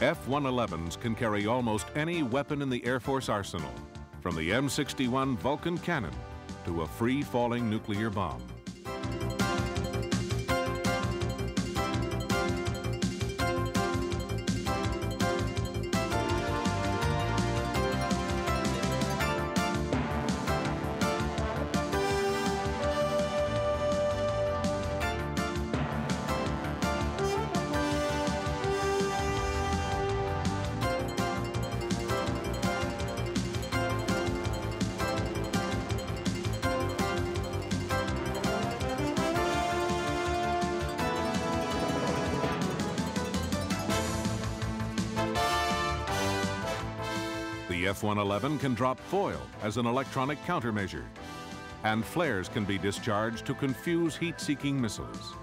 F-111s can carry almost any weapon in the Air Force arsenal, from the M61 Vulcan cannon to a free-falling nuclear bomb. The F-111 can drop foil as an electronic countermeasure, and flares can be discharged to confuse heat-seeking missiles.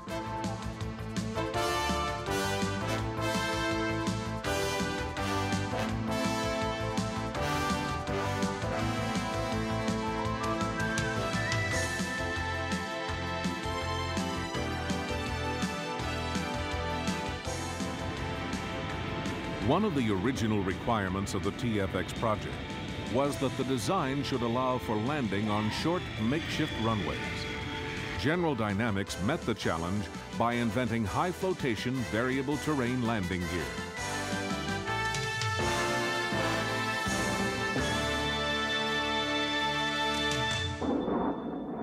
One of the original requirements of the TFX project was that the design should allow for landing on short, makeshift runways. General Dynamics met the challenge by inventing high-flotation, variable terrain landing gear.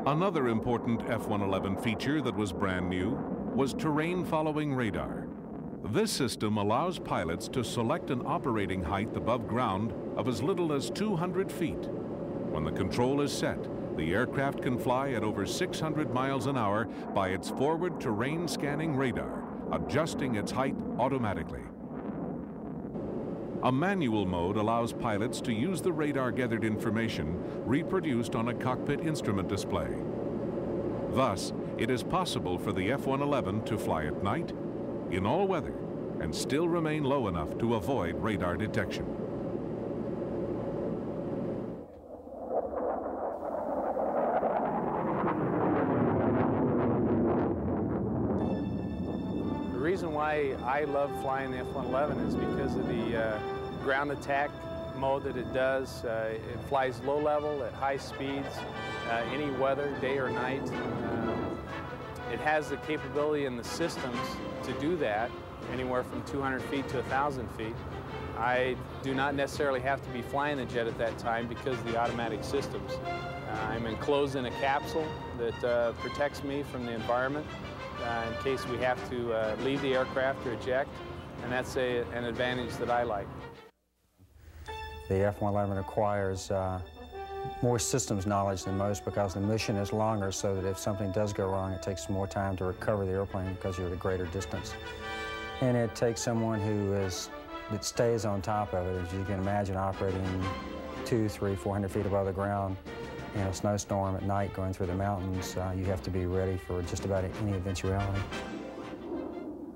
Another important F-111 feature that was brand new was terrain-following radar. This system allows pilots to select an operating height above ground of as little as 200 feet. When the control is set, the aircraft can fly at over 600 miles an hour by its forward terrain scanning radar, adjusting its height automatically. A manual mode allows pilots to use the radar-gathered information reproduced on a cockpit instrument display. Thus, it is possible for the F-111 to fly at night, in all weather, and still remain low enough to avoid radar detection. The reason why I love flying the F-111 is because of the ground attack mode that it does. It flies low level at high speeds, any weather, day or night. It has the capability in the systems to do that, anywhere from 200 feet to 1,000 feet. I do not necessarily have to be flying the jet at that time because of the automatic systems. I'm enclosed in a capsule that protects me from the environment in case we have to leave the aircraft or eject, and that's an advantage that I like. The F-111 requires more systems knowledge than most because the mission is longer, so that if something does go wrong, it takes more time to recover the airplane because you're at a greater distance. And it takes someone that stays on top of it. As you can imagine, operating 200, 300, 400 feet above the ground in a snowstorm at night going through the mountains, you have to be ready for just about any eventuality.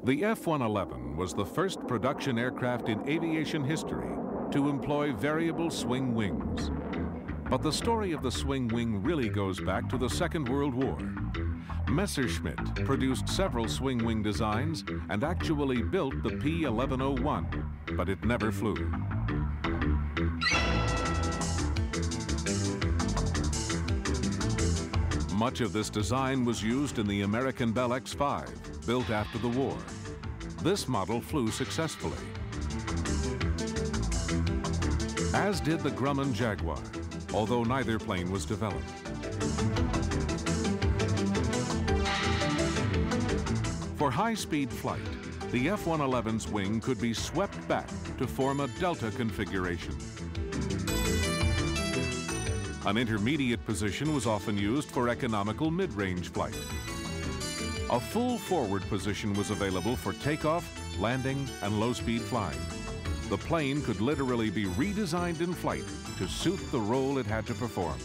The F-111 was the first production aircraft in aviation history to employ variable swing wings. But the story of the swing wing really goes back to the Second World War. Messerschmitt produced several swing wing designs and actually built the P-1101, but it never flew. Much of this design was used in the American Bell X-5, built after the war. This model flew successfully, as did the Grumman Jaguar, although neither plane was developed. For high-speed flight, the F-111's wing could be swept back to form a delta configuration. An intermediate position was often used for economical mid-range flight. A full forward position was available for takeoff, landing, and low-speed flying. The plane could literally be redesigned in flight to suit the role it had to perform.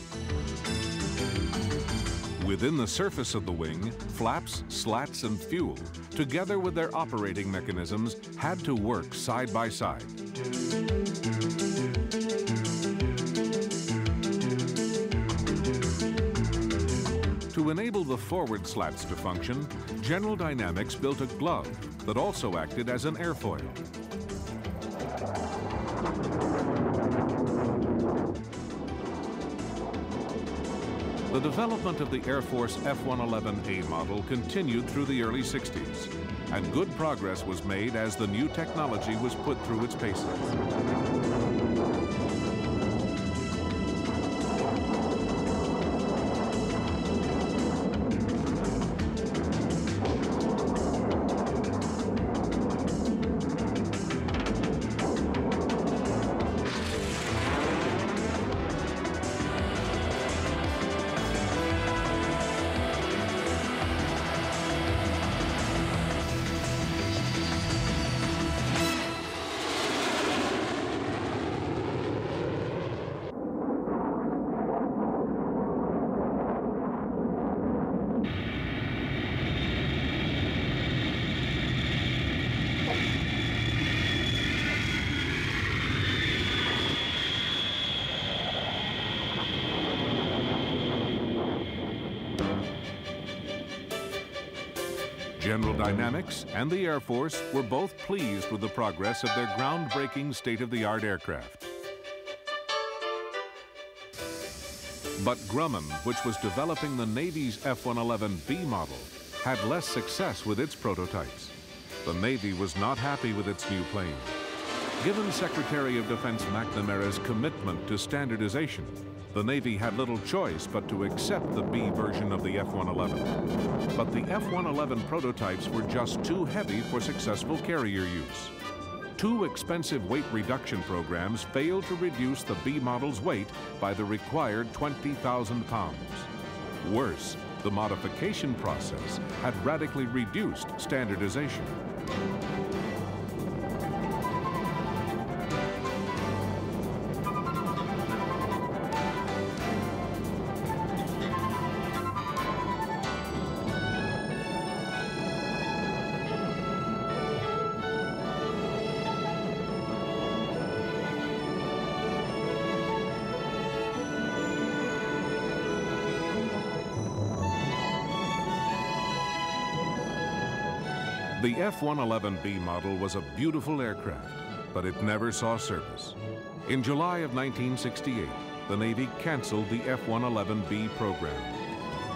Within the surface of the wing, flaps, slats, and fuel, together with their operating mechanisms, had to work side by side. To enable the forward slats to function, General Dynamics built a glove that also acted as an airfoil. The development of the Air Force F-111A model continued through the early 60s, and good progress was made as the new technology was put through its paces. General Dynamics and the Air Force were both pleased with the progress of their groundbreaking state-of-the-art aircraft. But Grumman, which was developing the Navy's F-111B model, had less success with its prototypes. The Navy was not happy with its new plane. Given Secretary of Defense McNamara's commitment to standardization, the Navy had little choice but to accept the B version of the F-111. But the F-111 prototypes were just too heavy for successful carrier use. Two expensive weight reduction programs failed to reduce the B model's weight by the required 20,000 pounds. Worse, the modification process had radically reduced standardization. The F-111B model was a beautiful aircraft, but it never saw service. In July of 1968, the Navy canceled the F-111B program.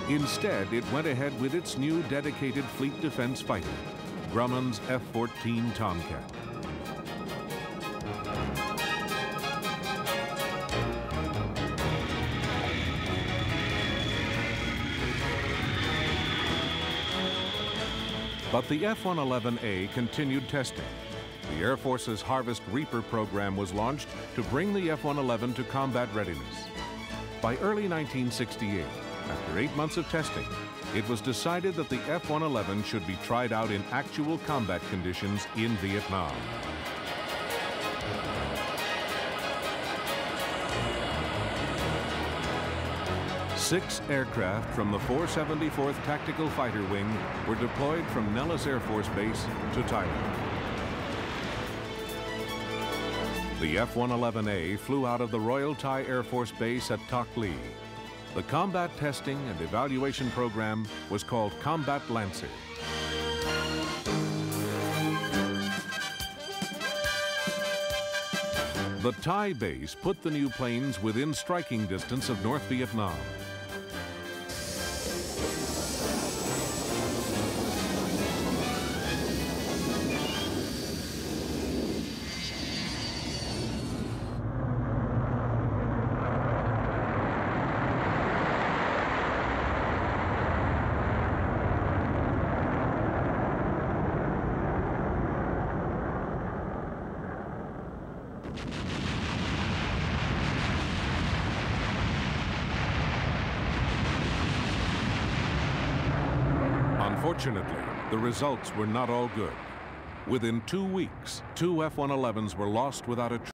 Instead, it went ahead with its new dedicated fleet defense fighter, Grumman's F-14 Tomcat. But the F-111A continued testing. The Air Force's Harvest Reaper program was launched to bring the F-111 to combat readiness. By early 1968, after 8 months of testing, it was decided that the F-111 should be tried out in actual combat conditions in Vietnam. Six aircraft from the 474th Tactical Fighter Wing were deployed from Nellis Air Force Base to Thailand. The F-111A flew out of the Royal Thai Air Force Base at Tak Lee. The combat testing and evaluation program was called Combat Lancer. The Thai base put the new planes within striking distance of North Vietnam. Unfortunately, the results were not all good. Within 2 weeks, 2 F-111s were lost without a